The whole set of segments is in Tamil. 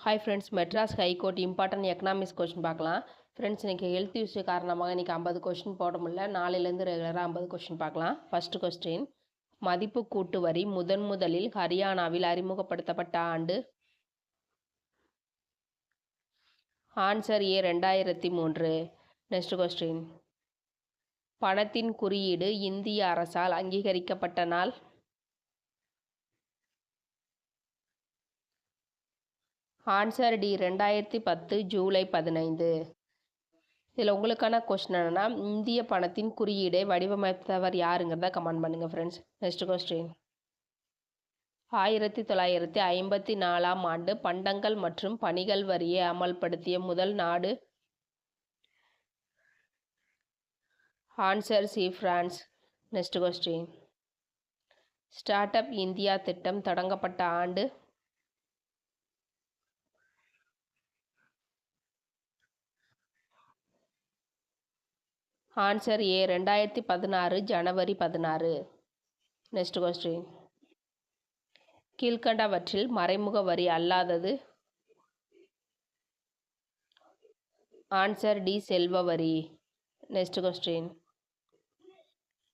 Hi friends, Madras high court important economics question பார்க்கலாம். ஃப்ரெண்ட்ஸ், இன்றைக்கி ஹெல்த் இஷ்யூ காரணமாக இன்றைக்கி 50 கொஷின் போட முடியல. நாளையிலேருந்து ரெகுலராக 50 கொஷின் பார்க்கலாம். ஃபஸ்ட்டு கொஸ்டின், மதிப்பு கூட்டு வரி முதலில் ஹரியானாவில் அறிமுகப்படுத்தப்பட்ட ஆண்டு? ஆன்சர் ஏ 2003. நெக்ஸ்ட் கொஸ்டின், பணத்தின் குறியீடு இந்திய அரசால் அங்கீகரிக்கப்பட்ட நாள்? ஆன்சர் டி 2010 ஜூலை 15. இதில் உங்களுக்கான கொஸ்டின் என்னென்னா, இந்திய பணத்தின் குறியீடை வடிவமைத்தவர் யாருங்கிறத கமெண்ட் பண்ணுங்கள் ஃப்ரெண்ட்ஸ். நெக்ஸ்ட் கொஸ்டின், 1954ஆம் ஆண்டு பண்டங்கள் மற்றும் பணிகள் வரியை அமல்படுத்திய முதல் நாடு? Answer C France. Next question, start up India திட்டம் தொடங்கப்பட்ட ஆண்டு? Answer A 2016 January 16. Next question, கீழ்கண்டவற்றில் மறைமுக வரி அல்லாதது? ஆன்சர் டி செல்வ வரி. நெக்ஸ்ட் கொஸ்டின்,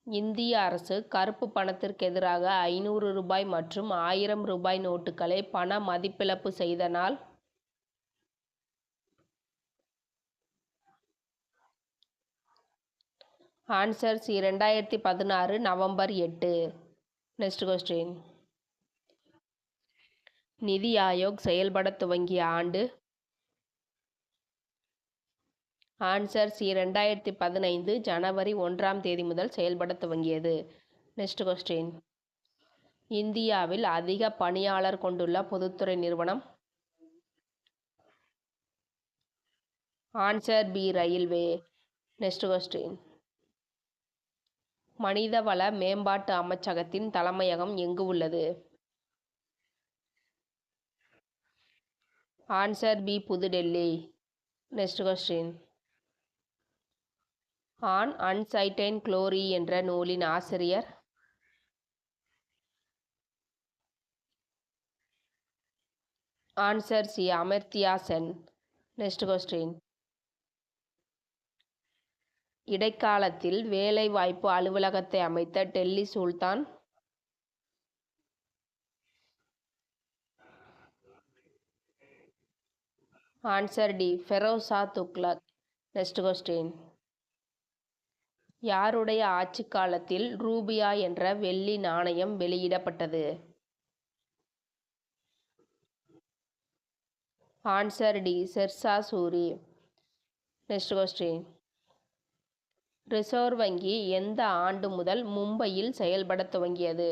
இந்திய அரசு கருப்பு பணத்திற்கு எதிராக 500 ரூபாய் மற்றும் 1000 ரூபாய் நோட்டுகளை பண மதிப்பிழப்பு செய்த நாள்? Answer C 2016 November 8. Next question, நிதி ஆயோக் செயல்பட துவங்கிய ஆண்டு? ஆன்சர் சி 2015 ஜனவரி 1ஆம் தேதி முதல் செயல்பட துவங்கியது. நெக்ஸ்ட் கொஸ்டின், இந்தியாவில் அதிக பணியாளர் கொண்டுள்ள பொதுத்துறை நிறுவனம்? Answer B railway. Next question, மனிதவள மேம்பாட்டு அமைச்சகத்தின் தலைமையகம் எங்கு உள்ளது? Answer B New Delhi. Next question, an uncertain glory என்ற நூலின் ஆசிரியர்? Answer C Amartya Sen. Next question, இடைக்காலத்தில் வேலைவாய்ப்பு அலுவலகத்தை அமைத்த டெல்லி சுல்தான்? Answer D Feroz Shah Tughlaq. Next question, யாருடைய ஆட்சி காலத்தில் ரூபியா என்ற வெள்ளி நாணயம் வெளியிடப்பட்டது? Answer D Sher Shah Suri. Next question, reserve வங்கி எந்த ஆண்டு முதல் மும்பையில் செயல்பட துவங்கியது?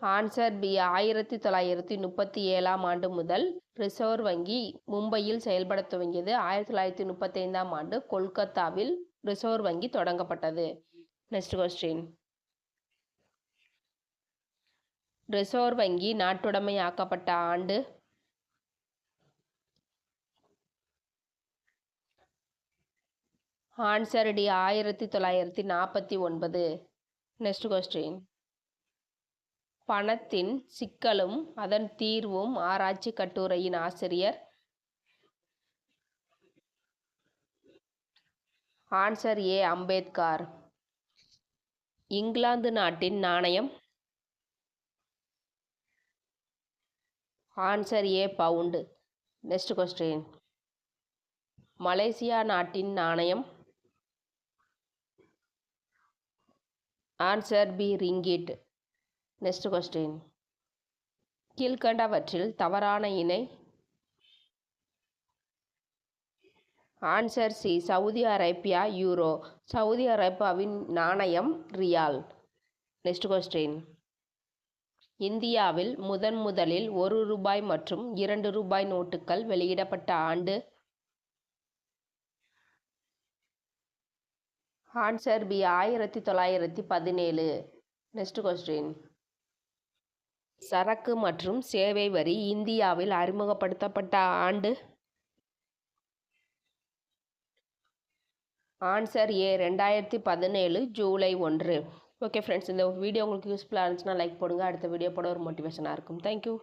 ஆன்சர் பி 1937ஆம் ஆண்டு முதல் ரிசர்வ் வங்கி மும்பையில் செயல்பட துவங்கியது. 1935ஆம் ஆண்டு கொல்கத்தாவில் ரிசர்வ் வங்கி தொடங்கப்பட்டது. நெக்ஸ்ட் கொஸ்டின், ரிசர்வ் வங்கி நாட்டுடைமையாக்கப்பட்ட ஆண்டு? Answer D 1949. நெக்ஸ்ட் கொஸ்டின், பணத்தின் சிக்கலும் அதன் தீர்வும் ஆராய்ச்சி கட்டுரையின் ஆசிரியர்? Answer A Ambedkar. இங்கிலாந்து நாட்டின் நாணயம்? Answer A pound. Next question, Malaysia நாட்டின் நாணயம்? Answer B ringgit. Next question, கீழ்கண்டவற்றில் தவறான இணை? Answer C Saudi Arabia euro. Saudi அரேபியாவின் நாணயம் ரியால். நெக்ஸ்ட் கொஸ்டின், இந்தியாவில் முதலில் 1 ரூபாய் மற்றும் 2 ரூபாய் நோட்டுகள் வெளியிடப்பட்ட ஆண்டு? Answer B 1917. நெக்ஸ்ட் கொஸ்டின், சரக்கு மற்றும் சேவை வரி இந்தியாவில் அறிமுகப்படுத்தப்பட்ட ஆண்டு? ஆன்சர் ஏ 2017 ஜூலை 1. ஓகே ஃப்ரெண்ட்ஸ், இந்த வீடியோ உங்களுக்கு யூஸ்ஃபுல்லாக இருந்துச்சுன்னா லைக் போடுங்க. அடுத்த வீடியோ போட ஒரு மோட்டிவேஷனாக இருக்கும். தேங்க்யூ.